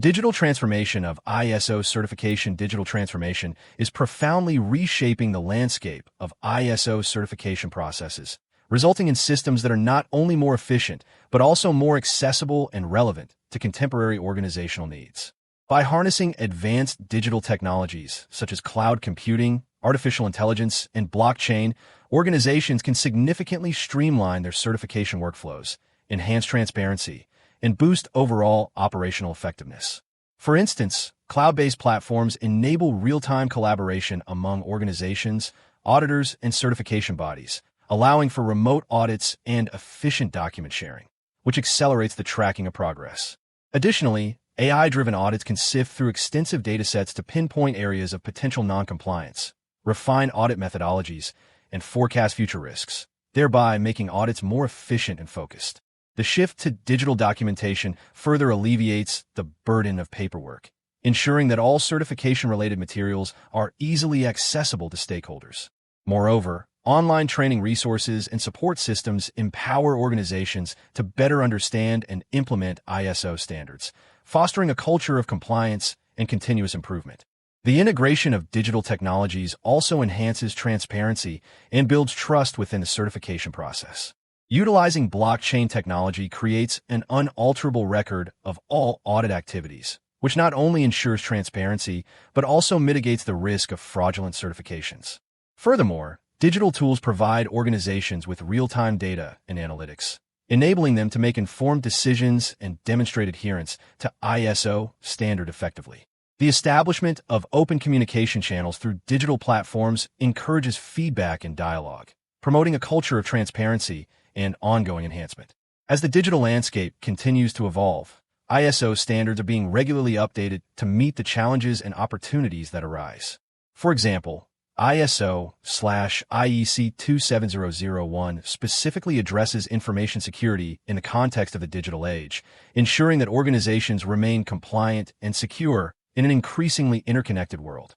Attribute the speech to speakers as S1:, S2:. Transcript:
S1: Digital transformation of ISO certification. Digital transformation is profoundly reshaping the landscape of ISO certification processes, resulting in systems that are not only more efficient, but also more accessible and relevant to contemporary organizational needs. By harnessing advanced digital technologies such as cloud computing, artificial intelligence, and blockchain, organizations can significantly streamline their certification workflows, enhance transparency, and boost overall operational effectiveness. For instance, cloud-based platforms enable real-time collaboration among organizations, auditors, and certification bodies, allowing for remote audits and efficient document sharing, which accelerates the tracking of progress. Additionally, AI-driven audits can sift through extensive datasets to pinpoint areas of potential non-compliance, refine audit methodologies, and forecast future risks, thereby making audits more efficient and focused. The shift to digital documentation further alleviates the burden of paperwork, ensuring that all certification-related materials are easily accessible to stakeholders. Moreover, online training resources and support systems empower organizations to better understand and implement ISO standards, fostering a culture of compliance and continuous improvement. The integration of digital technologies also enhances transparency and builds trust within the certification process. Utilizing blockchain technology creates an unalterable record of all audit activities, which not only ensures transparency, but also mitigates the risk of fraudulent certifications. Furthermore, digital tools provide organizations with real-time data and analytics, enabling them to make informed decisions and demonstrate adherence to ISO standard effectively. The establishment of open communication channels through digital platforms encourages feedback and dialogue, promoting a culture of transparency and ongoing enhancement. As the digital landscape continues to evolve, ISO standards are being regularly updated to meet the challenges and opportunities that arise. For example, ISO/IEC 27001 specifically addresses information security in the context of the digital age, ensuring that organizations remain compliant and secure in an increasingly interconnected world.